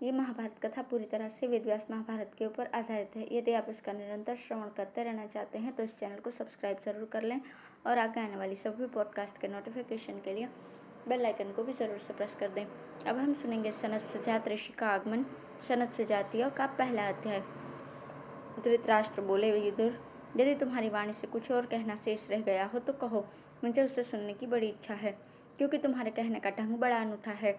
ये महाभारत कथा पूरी तरह से वेदव्यास महाभारत के ऊपर आधारित है। यदि आप इसका निरंतर श्रवण करते रहना चाहते हैं तो इस चैनल को सब्सक्राइब जरूर कर लें और आगे आने वाली सभी पॉडकास्ट के नोटिफिकेशन के लिए बेल आइकन को भी जरूर से प्रेस कर दें। अब हम सुनेंगे सनत सुजात ऋषि का आगमन, सनत सुजातीय का पहला अध्याय। धृतराष्ट्र बोले, विदुर, यदि तुम्हारी वाणी से कुछ और कहना शेष रह गया हो तो कहो, मुझे उसे सुनने की बड़ी इच्छा है, क्योंकि तुम्हारे कहने का ढंग बड़ा अनूठा है।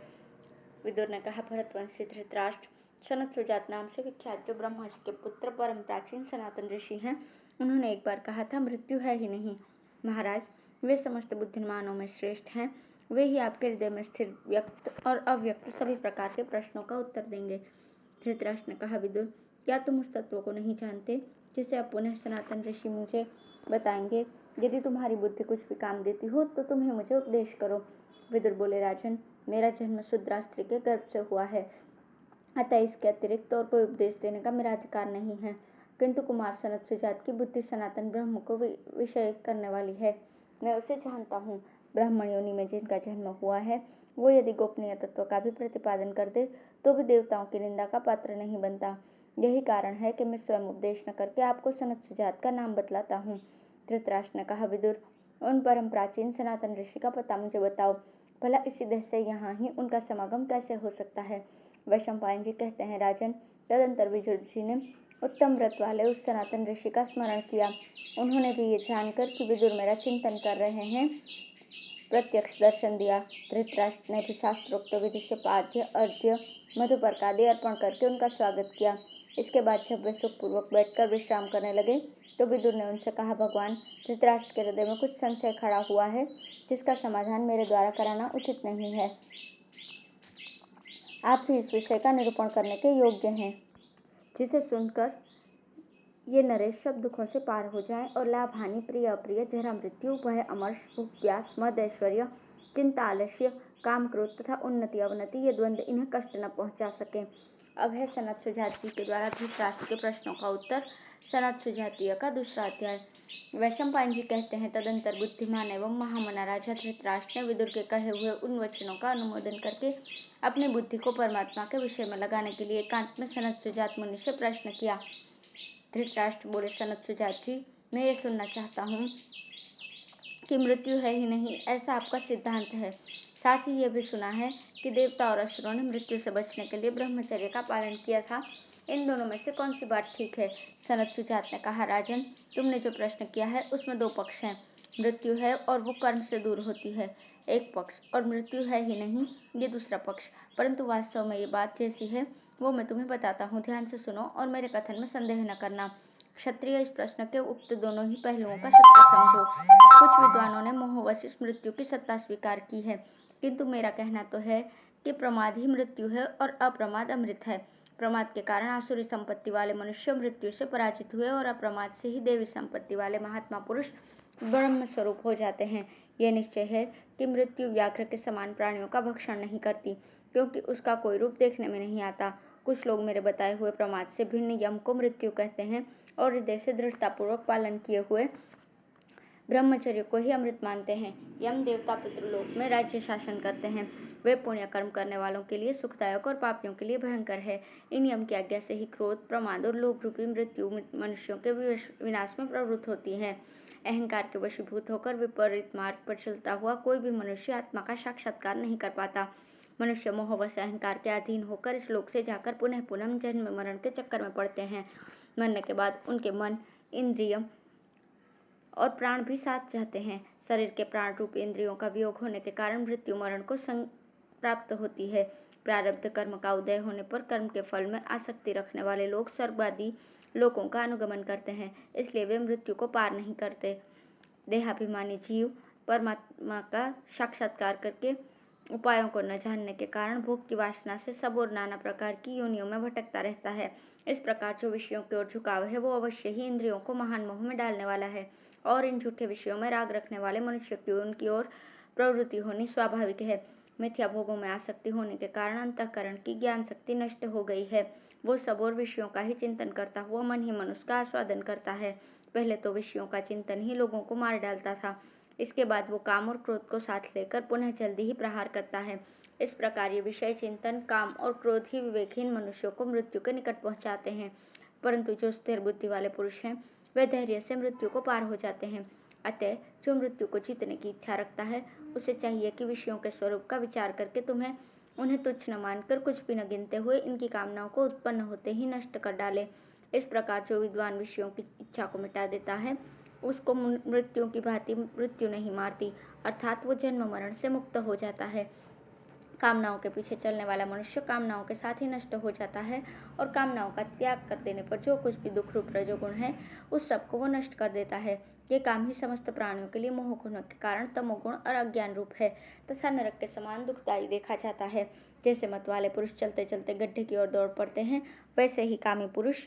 विदुर ने कहा, भरतवंशी धृतराष्ट्र, सनत सुजात नाम से विख्यात जो ब्रह्मा जी के पुत्र परम प्राचीन सनातन ऋषि हैं, उन्होंने एक बार कहा था, मृत्यु है ही नहीं। महाराज, वे समस्त बुद्धिमानों में श्रेष्ठ हैं। वे ही आपके हृदय में स्थिर व्यक्त और अव्यक्त सभी प्रकार के प्रश्नों का उत्तर देंगे। धृतराष्ट्र ने कहा, विदुर, क्या तुम उस तत्व को नहीं जानते जिसे अब पुनः सनातन ऋषि मुझे बताएंगे? यदि तुम्हारी बुद्धि कुछ भी काम देती हो तो तुम ही मुझे उपदेश करो। विदुर बोले, राजन, मेरा जन्म शूद्रा स्त्री के गर्भ से हुआ है, अतः इसके अतिरिक्त और कोई उपदेश देने का मेरा अधिकार नहीं है। किंतु कुमार सनत सुजात की बुद्धि सनातन ब्रह्म को विषय करने वाली है। मैं उसे जानता हूँ। ब्राह्मण योनि में जिनका जन्म हुआ है वो यदि गोपनीय तत्व का भी प्रतिपादन कर दे तो भी देवताओं की निंदा का पात्र नहीं बनता। यही कारण है कि मैं स्वयं उपदेश न करके आपको सनत सुजात का नाम बतलाता हूँ। धृतराष्ट्र ने कहा, विदुर, उन परम प्राचीन सनातन ऋषि का पता मुझे बताओ। भला इसी देश से यहाँ ही उनका समागम कैसे हो सकता है? वैशंपायन जी कहते हैं, राजन, तदंतर विदुर जी ने उत्तम व्रत वाले उस सनातन ऋषि का स्मरण किया। उन्होंने भी ये जानकर कि विदुर मेरा चिंतन कर रहे हैं प्रत्यक्ष दर्शन दिया। धृतराष्ट्र ने भी शास्त्रोक्त विधि से पाद्य, अर्घ्य, मधुपर्क आदि अर्पण करके उनका स्वागत किया। इसके बाद जब वे सुखपूर्वक बैठकर विश्राम करने लगे तो विदुर ने उनसे कहा, भगवान, धृतराष्ट्र के हृदय में कुछ संशय खड़ा हुआ है जिसका समाधान मेरे द्वारा कराना उचित नहीं है। आप भी इस विषय का निरूपण करने के योग्य हैं, जिसे सुनकर ये नरेश सब दुखों से पार हो जाएं और लाभ, हानि, प्रिय अप्रिय, जरा, मृत्यु, भय, अमर्ष, भूख, प्यास, मद, ऐश्वर्य, चिंता, आलस्य, काम, क्रोध तथा उन्नति अवनति ये द्वंद्व इन्हें कष्ट न पहुंचा सके। अब है सनत सुजात जी के द्वारा धृतराष्ट्र के प्रश्नों का उत्तर, सनत सुजातीय का दूसरा अध्याय। वैशंपायन जी कहते हैं, तदंतर बुद्धिमान एवं महामना राजा धृतराष्ट्र ने विदुर के कहे हुए उन वचनों का अनुमोदन करके अपनी बुद्धि को परमात्मा के विषय में लगाने के लिए एकांत में सनत सुजात मुनि से प्रश्न किया। धृतराष्ट्र बोले, सनत सुजात जी, मैं ये सुनना चाहता हूँ कि मृत्यु है ही नहीं, ऐसा आपका सिद्धांत है। साथ ही ये भी सुना है कि देवता और असुरों ने मृत्यु से बचने के लिए ब्रह्मचर्य का पालन किया था। इन दोनों में से कौन सी बात ठीक है? सनत सुजात ने कहा, राजन, तुमने जो प्रश्न किया है उसमें दो पक्ष हैं। मृत्यु है और वो कर्म से दूर होती है, एक पक्ष, और मृत्यु है ही नहीं, ये दूसरा पक्ष। परंतु वास्तव में ये बात जैसी है वो मैं तुम्हें बताता हूँ, ध्यान से सुनो और मेरे कथन में संदेह न करना। क्षत्रिय इस प्रश्न के उक्त दोनों ही पहलुओं का सत्य समझो। कुछ विद्वानों ने मोहवश इस मृत्यु की सत्ता स्वीकार की है, किंतु मेरा कहना तो है कि प्रमाद ही मृत्यु है और अप्रमाद अमृत है। प्रमाद के कारण आसुरी संपत्ति वाले मनुष्य मृत्यु से पराजित हुए और अप्रमाद से ही देवी संपत्ति वाले महात्मा पुरुष ब्रह्म स्वरूप हो जाते हैं। यह निश्चय है कि मृत्यु व्याघ्र के समान प्राणियों का भक्षण नहीं करती, क्योंकि उसका कोई रूप देखने में नहीं आता। कुछ लोग मेरे बताए हुए प्रमाद से भिन्न यम को मृत्यु कहते हैं और हृदय से दृढ़तापूर्वक पालन किए हुए ब्रह्मचर्य को ही अमृत मानते हैं। यम देवता पितृलोक में राज्य शासन करते हैं। वे पुण्य कर्म करने वालों के लिए सुखदायक और पापियों के लिए भयंकर है। इन यम की आज्ञा से ही क्रोध, प्रमाद और लोभ रूपी मृत्यु मनुष्यों के विनाश में प्रवृत्त होती है। अहंकार के वशीभूत होकर विपरीत मार्ग पर चलता हुआ कोई भी मनुष्य आत्मा का साक्षात्कार नहीं कर पाता। मनुष्य मोहवश अहंकार के अधीन होकर इस लोक से जाकर पुनः पुनः जन्म मरण के चक्कर में पड़ते हैं। मरने के बाद उनके मन, इंद्रिय और प्राण भी साथ जाते हैं। शरीर के प्राण रूप इंद्रियों का वियोग होने के कारण मृत्यु मरण को प्राप्त होती है। प्रारब्ध कर्म का उदय होने पर कर्म के फल में आसक्ति रखने वाले लोग स्वर्ग आदि लोकों का अनुगमन करते हैं, इसलिए वे मृत्यु को पार नहीं करते। देहाभिमानी जीव परमात्मा का साक्षात्कार करके उपायों को न जानने के कारण भोग की वासना से सब और नाना प्रकार की योनियों में भटकता रहता है। इस प्रकार जो विषयों की ओर झुकाव है वो अवश्य ही इंद्रियों को महान मोह में डालने वाला है, और इन झूठे विषयों में राग रखने वाले मनुष्य की उनकी ओर प्रवृत्ति होनी स्वाभाविक है। मिथ्या भोगों में आसक्ति होने के कारण अंतःकरण की ज्ञान शक्ति नष्ट हो गई है। वो सब और विषयों का ही चिंतन करता हुआ मन ही मनुष्य का आस्वादन करता है। पहले तो विषयों का चिंतन ही लोगों को मार डालता था, इसके बाद वो काम और क्रोध को साथ लेकर पुनः जल्दी ही प्रहार करता है। इस प्रकार ये विषय चिंतन, काम और क्रोध ही विवेकहीन मनुष्यों को मृत्यु के निकट पहुंचाते हैं, परंतु जो स्थिर बुद्धि वाले पुरुष हैं वे धैर्य से मृत्यु को पार हो जाते हैं। अतः जो मृत्यु को जीतने की इच्छा रखता है उसे चाहिए कि विषयों के स्वरूप का विचार करके उन्हें तुच्छ न मानकर, कुछ भी न गिनते हुए इनकी कामनाओं को उत्पन्न होते ही नष्ट कर डाले। इस प्रकार जो विद्वान विषयों की इच्छा को मिटा देता है उसको मृत्यु की भांति मृत्यु नहीं मारती, अर्थात वो जन्म मरण से मुक्त हो जाता है। कामनाओं के पीछे चलने वाला मनुष्य कामनाओं के साथ ही नष्ट हो जाता है और कामनाओं का त्याग कर देने पर जो कुछ भी दुख रूप रजोगुण है उस सबको वो नष्ट कर देता है। ये काम ही समस्त प्राणियों के लिए मोह गुण के कारण तमोगुण और अज्ञान रूप है तथा नरक के समान दुखदायी देखा जाता है। जैसे मत वाले पुरुष चलते चलते गड्ढे की ओर दौड़ पड़ते हैं, वैसे ही कामी पुरुष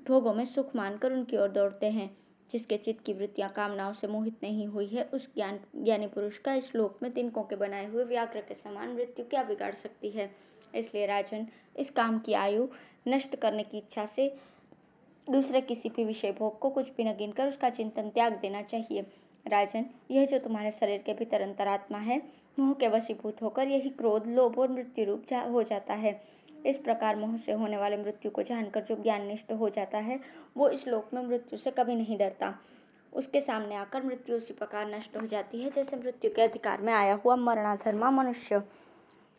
भोगों में सुख मानकर उनकी ओर दौड़ते हैं। जिसके चित्त की वृत्तियां कामनाओं से मोहित नहीं हुई है उस ज्ञानी पुरुष का इस श्लोक में तिनकों के बनाए हुए व्याघ्र के समान मृत्यु क्या बिगाड़ सकती है। इसलिए राजन, इस काम की आयु नष्ट करने की इच्छा से दूसरे किसी भी विषय भोग को कुछ भी न गिनकर उसका चिंतन त्याग देना चाहिए। राजन, यह जो तुम्हारे शरीर के भीतर अंतरात्मा है, मोह के वशीभूत होकर यही क्रोध, लोभ और मृत्यु रूप हो जाता है। इस प्रकार मोह से होने वाले मृत्यु को जानकर जो ज्ञाननिष्ठ हो जाता है वो इस लोक में मृत्यु से कभी नहीं डरता। उसके सामने आकर मृत्यु उसी प्रकार नष्ट हो जाती है जैसे मृत्यु के अधिकार में आया हुआ मरणाधर्मा मनुष्य।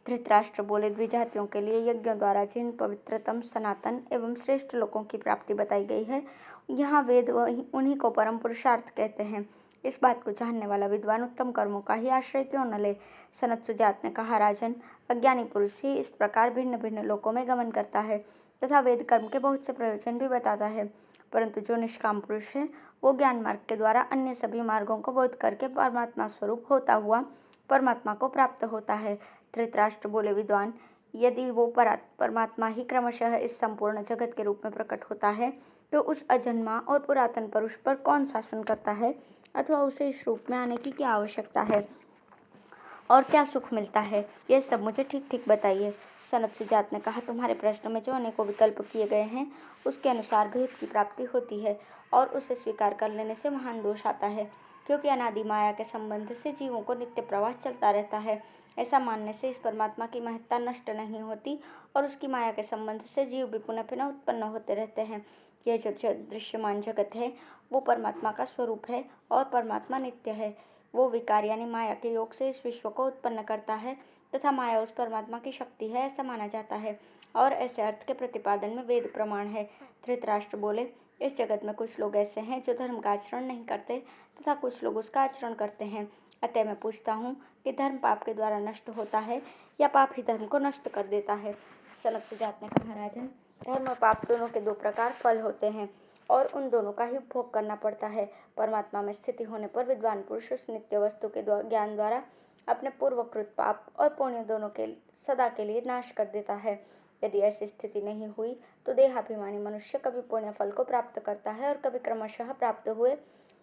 धृतराष्ट्र बोले, द्विजातियों के लिए यज्ञों द्वारा जिन पवित्रतम, सनातन एवं श्रेष्ठ लोकों की प्राप्ति बताई गई है, यहाँ वेद उन्हीं को परम पुरुषार्थ कहते हैं। इस बात को जानने वाला विद्वान उत्तम कर्मों का ही आश्रय क्यों न ले। सनत सुजात ने कहा, राजन, अज्ञानी पुरुष ही इस प्रकार भिन्न भिन्न लोकों में गमन करता है तथा वेद कर्म के बहुत से प्रयोजन भी बताता है, परंतु जो निष्काम पुरुष है वो ज्ञान मार्ग के द्वारा अन्य सभी मार्गों को बोध करके परमात्मा स्वरूप होता हुआ परमात्मा को प्राप्त होता है। धृतराष्ट्र बोले, विद्वान, यदि वो परमात्मा ही क्रमशः इस संपूर्ण जगत के रूप में प्रकट होता है तो उस अजन्मा और पुरातन पुरुष पर कौन शासन करता है, अथवा उसे इस रूप में आने की क्या आवश्यकता है और क्या सुख मिलता है, यह सब मुझे ठीक ठीक बताइए। सनत सुजात ने कहा, तुम्हारे प्रश्न में जो अनेकों विकल्प किए गए हैं उसके अनुसार भेद की प्राप्ति होती है और उसे स्वीकार कर लेने से महान दोष आता है, क्योंकि अनादि माया के संबंध से जीवों को नित्य प्रवाह चलता रहता है। ऐसा मानने से इस परमात्मा की महत्ता नष्ट नहीं होती और उसकी माया के संबंध से जीव भी पुनः पुनः उत्पन्न होते रहते हैं। यह जो दृश्यमान जगत है वो परमात्मा का स्वरूप है और परमात्मा नित्य है। वो विकार यानी माया के योग से इस विश्व को उत्पन्न करता है तथा माया उस परमात्मा की शक्ति है, ऐसा माना जाता है और ऐसे अर्थ के प्रतिपादन में वेद प्रमाण है। धृतराष्ट्र बोले, इस जगत में कुछ लोग ऐसे हैं जो धर्म का आचरण नहीं करते तथा कुछ लोग उसका आचरण करते हैं। अतः मैं पूछता हूँ कि धर्म पाप के द्वारा नष्ट होता है या पाप ही धर्म को नष्ट कर देता है। सनत सुजात ने कहा, राजन, धर्म और पाप दोनों के दो प्रकार फल होते हैं और उन दोनों का ही उपभोग करना पड़ता है। परमात्मा में स्थिति होने पर विद्वान पुरुष उस नित्य वस्तु के ज्ञान द्वारा अपने पूर्वकृत पाप और पुण्य दोनों के सदा के लिए नाश कर देता है। यदि ऐसी स्थिति नहीं हुई तो देहाभिमानी मनुष्य कभी पुण्य फल को प्राप्त करता है और कभी क्रमशः प्राप्त हुए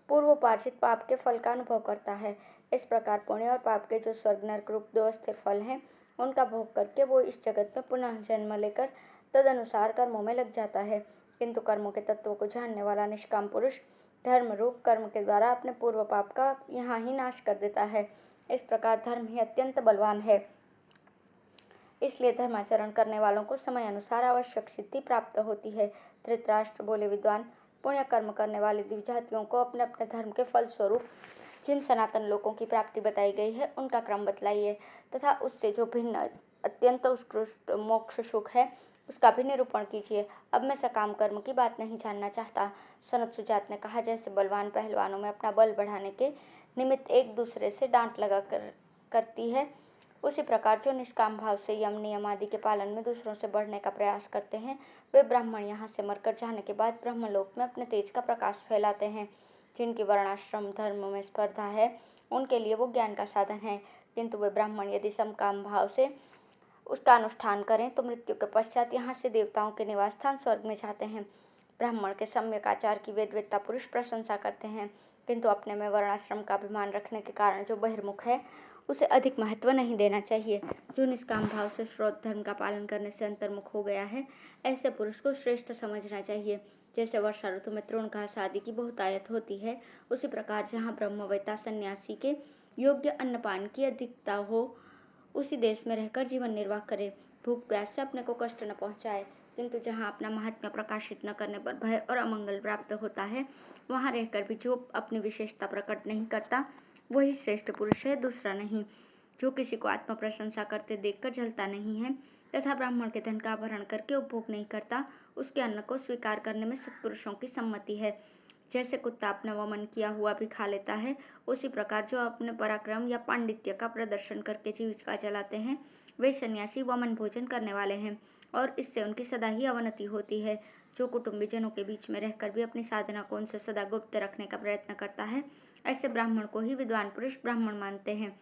पूर्वोपार्जित पाप के फल का अनुभव करता है। इस प्रकार पुण्य और पाप के जो स्वर्ग नरक रूप दो अस्थिर फल हैं उनका भोग करके वो इस जगत में पुनः जन्म लेकर तदनुसार कर्मों में लग जाता है। किंतु कर्मों के तत्वों को जानने वाला निष्काम पुरुष धर्म रूप कर्म के द्वारा अपने पूर्व पाप का यहाँ ही नाश कर देता है। इस प्रकार धर्म ही अत्यंत बलवान है, इसलिए धर्माचरण करने वालों को समय अनुसार आवश्यक सिद्धि प्राप्त होती है। धृतराष्ट्र बोले, विद्वान, पुण्य कर्म करने वाले द्विजातियों को अपने अपने धर्म के फल स्वरूप जिन सनातन लोकों की प्राप्ति बताई गई है उनका क्रम बतलाइए तथा उससे जो भिन्न अत्यंत उत्कृष्ट मोक्ष सुख है उसका भी निरूपण कीजिए। अब मैं सकाम कर्म की बात नहीं जानना चाहता। सनत सुजात ने कहा, जैसे बलवान पहलवानों में अपना बल बढ़ाने के निमित्त एक दूसरे से डांट लगा करती है, उसी प्रकार जो निष्काम भाव से यम नियम आदि के पालन में दूसरों से बढ़ने का प्रयास करते हैं वे ब्राह्मण यहाँ से मरकर जाने के बाद ब्रह्मलोक में अपने तेज का प्रकाश फैलाते हैं। जिनकी वर्णाश्रम धर्म में स्पर्धा है उनके लिए वो ज्ञान का साधन है, किंतु वे ब्राह्मण यदि समकाम भाव से उसका अनुष्ठान करें तो मृत्यु के पश्चात यहाँ से देवताओं के निवास स्थान स्वर्ग में जाते हैं। ब्राह्मण के सम्यक आचार की वेदवेत्ता पुरुष प्रशंसा करते हैं, किंतु अपने में वर्णाश्रम का अभिमान रखने के कारण जो बहिर्मुख है उसे अधिक महत्व नहीं देना चाहिए। जो निष्काम भाव से श्रोत धर्म का पालन करने से अंतर्मुख हो गया है ऐसे पुरुष को श्रेष्ठ समझना चाहिए। जैसे वर्षा ऋतु में तृण घास आदि की बहुतायत होती है, उसी प्रकार जहाँ ब्रह्मवेत्ता सन्यासी के योग्य अन्नपान की अधिकता हो, उसी देश में रहकर जीवन निर्वाह करे। भूख प्यास से अपने को कष्ट न पहुंचाए, किंतु जहाँ अपना महात्म्य प्रकाशित न करने पर भय और अमंगल प्राप्त होता है, वहाँ रहकर भी जो अपनी विशेषता प्रकट नहीं करता, वही श्रेष्ठ पुरुष है, दूसरा नहीं। जो किसी को आत्म प्रशंसा करते देखकर जलता नहीं है तथा ब्राह्मण के धन का अपहरण करके उपभोग नहीं करता, उसके अन्न को स्वीकार करने में सत्पुरुषों की सम्मति है। जैसे कुत्ता अपना वमन किया हुआ भी खा लेता है, उसी प्रकार जो अपने पराक्रम या पांडित्य का प्रदर्शन करके जीविका चलाते हैं, वे सन्यासी वमन भोजन करने वाले हैं और इससे उनकी सदा ही अवनति होती है। जो कुटुंबी जनों के बीच में रहकर भी अपनी साधना को उनसे सदा गुप्त रखने का प्रयत्न करता है, ऐसे ब्राह्मण को ही विद्वान पुरुष ब्राह्मण मानते हैं।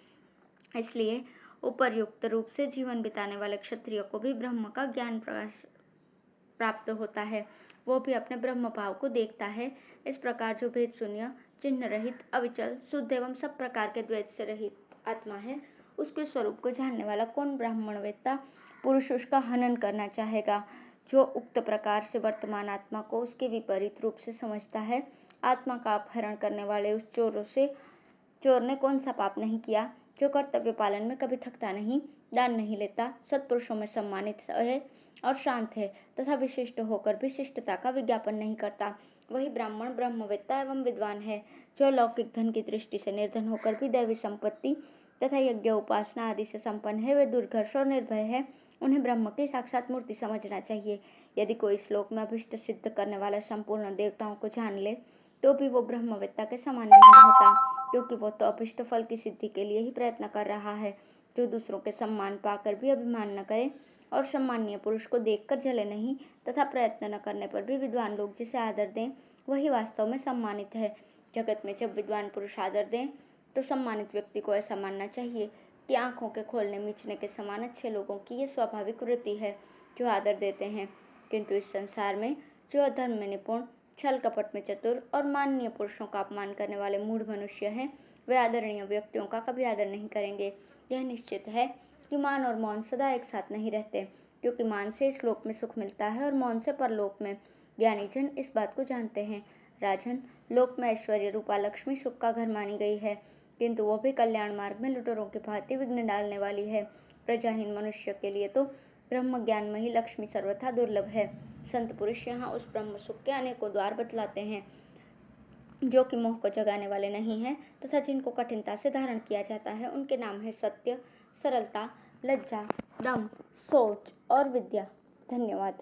इसलिए उपर्युक्त रूप से जीवन बिताने वाले क्षत्रिय को भी ब्रह्म का ज्ञान प्राप्त होता है, वो भी अपने ब्रह्म भाव को देखता है। इस प्रकार जो भेद शून्य, चिन्ह रहित, अविचल, शुद्ध एवं सब प्रकार के द्वैत से रहित आत्मा है, उसके स्वरूप को जानने वाला कौन ब्राह्मणवेत्ता पुरुष उसका हनन करना चाहेगा। जो उक्त प्रकार से वर्तमान आत्मा को उसके विपरीत रूप से समझता है, आत्मा का अपहरण करने वाले उस चोर ने कौन सा पाप नहीं किया, जो कर्तव्य पालन में कभी थकता नहीं, दान नहीं लेता, सत्पुरुषों में सम्मानित है और शांत है तथा विशिष्ट होकर भी शिष्टता का विज्ञापन नहीं करता, वही ब्राह्मण ब्रह्मवेत्ता एवं विद्वान है। जो लौकिक धन की दृष्टि से निर्धन होकर भी दैवी संपत्ति तथा यज्ञ उपासना आदि से संपन्न है, वे दुर्घर्ष और निर्भय है, उन्हें ब्रह्म की साक्षात मूर्ति समझना चाहिए। यदि कोई श्लोक में अभिष्ट सिद्ध करने वाले संपूर्ण देवताओं को जान ले, तो भी वो ब्रह्मवेत्ता के समान नहीं होता, क्योंकि वो तो अभिष्ट फल की सिद्धि के लिए ही प्रयत्न कर रहा है। जो दूसरों के सम्मान पाकर भी अभिमान न करे और सम्मानीय पुरुष को देखकर जले नहीं तथा प्रयत्न न करने पर भी विद्वान लोग जिसे आदर दें, वही वास्तव में सम्मानित है। जगत में जब विद्वान पुरुष आदर दें, तो सम्मानित व्यक्ति को ऐसा मानना चाहिए कि आंखों के खोलने मीचने के समान अच्छे लोगों की ये स्वाभाविक वृत्ति है, जो आदर देते हैं। किंतु इस संसार में जो अधर्म में निपुण, छल कपट में चतुर और माननीय पुरुषों का अपमान करने वाले मूढ़ मनुष्य हैं, वे आदरणीय व्यक्तियों का कभी आदर नहीं करेंगे। यह निश्चित है कि मान और मौन सदा एक साथ नहीं रहते, क्योंकि मान से इस लोक में सुख मिलता है और मौन से परलोक में। ज्ञानी जन इस बात को जानते हैं। राजन, लोक में ऐश्वर्य रूपा लक्ष्मी सुख का घर मानी गई है, किंतु वो भी कल्याण मार्ग में लुटेरों की भांति विघ्न डालने वाली है। प्रजाहीन मनुष्य के लिए तो ब्रह्म ज्ञान में ही लक्ष्मी सर्वथा दुर्लभ है। संत पुरुष यहाँ उस ब्रह्म सुख के अनेकों द्वार बतलाते हैं, जो कि मोह को जगाने वाले नहीं हैं तथा जिनको कठिनता से धारण किया जाता है। उनके नाम है सत्य, सरलता, लज्जा, दम, सोच और विद्या। धन्यवाद।